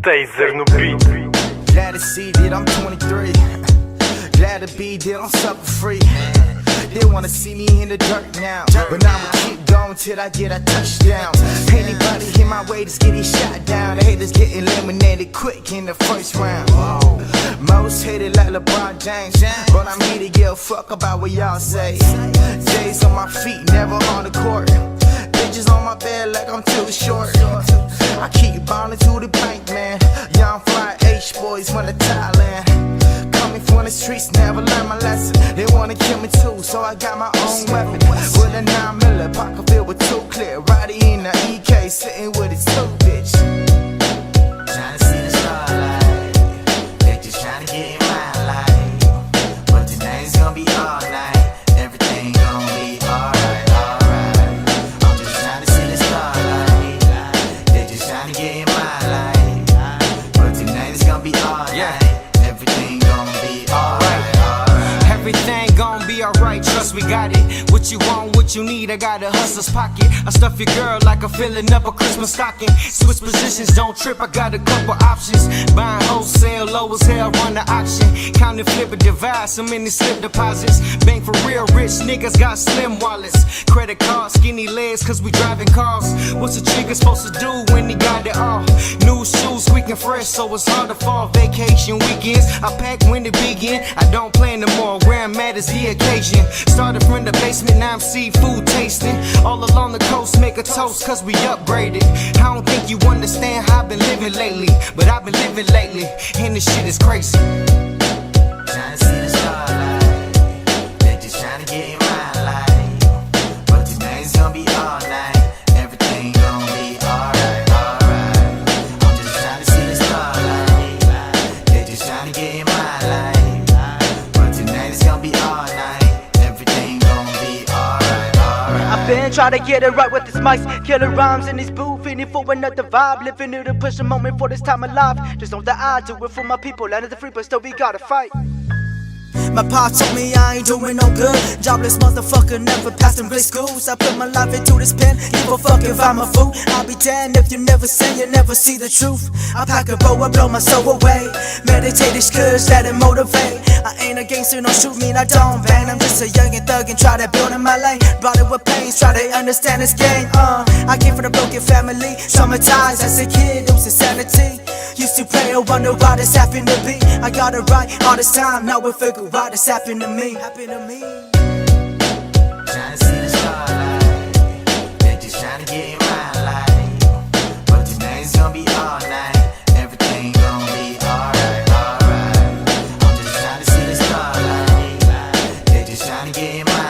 Taser no beat. Glad to see that I'm 23. Glad to be that I'm sucker free. They wanna see me in the dirt now, but I'ma keep going till I get a touchdown. Anybody hit my way just getting shot down. The haters get eliminated quick in the first round. Most hated like LeBron James, but I'm here to give a fuck about what y'all say. J's on my feet, never on the court. Bitches on my bed like I'm too short. I keep ballin' to the bank, man. Young fly H-boys from the Thailand. Coming from the streets, never learned my lesson. They wanna kill me too, so I got my own weapon. With a 9mm, pocket filled with 2 clear. Riding in the EK, sitting with its 2 bitch. Tryna see the starlight. They just tryna get in my life. But tonight's gonna be all night. Everything gonna be alright, alright. I'm just tryna see the starlight. They just tryna get in my life. But tonight it's gonna be all night. Everything gonna be alright, alright. Everything gon' be alright, trust we got it. What you want, what you need, I got a hustler's pocket. I stuff your girl like I'm filling up a Christmas stocking. Switch positions, don't trip, I got a couple options. Buying wholesale, low as hell, run the auction. Counting, flip, and divide, so many slip deposits. Bank for real, rich niggas got slim wallets. Credit cards, skinny legs, cause we driving cars. What's a trigger supposed to do when he got it all? New shoes, squeaking fresh, so it's hard to fall. Vacation weekends, I pack when it begin. I don't plan no more, where I'm at is the occasion. Started from the basement, now I'm seafood tasting. All along the coast, make a toast, cause we upgraded. I don't think you understand how I've been living lately, but I've been living lately, and this shit is crazy. Tryna see the starlight. They just tryna get in my life. But tonight's gonna be all night. Everything gonna be alright, alright. I'm just tryna see the starlight. They just tryna get in my life. But tonight it's gonna be all night. Everything gonna be alright, alright. I've been trying to get it right with this mics, killer rhymes in this booth, feeling for another vibe, living it to push a moment for this time alive. Just know that I do it for my people, land of the free, but still we gotta fight. My pa told me I ain't doing no good. Jobless motherfucker, never passed in grade schools. I put my life into this pen, give a fuck if I'm a fool. I'll be damned if you never sin, you never see the truth. I pack a bow, I blow my soul away. Meditate this kush, let it motivate. I ain't a gangster, don't shoot me, I don't bang. I'm just a youngin' thug and try to build in my lane. Brought it with pains, try to understand this game. I came from a broken family, traumatized as a kid, it was insanity. Used to pray, I wonder why this happened to me. I got it right all this time, now we figure why this happened to me. Tryna see the starlight. They just tryna get in my life. But tonight's gonna be all night. Everything gonna be alright, alright. I'm just tryna see the starlight. They just tryna get in my life.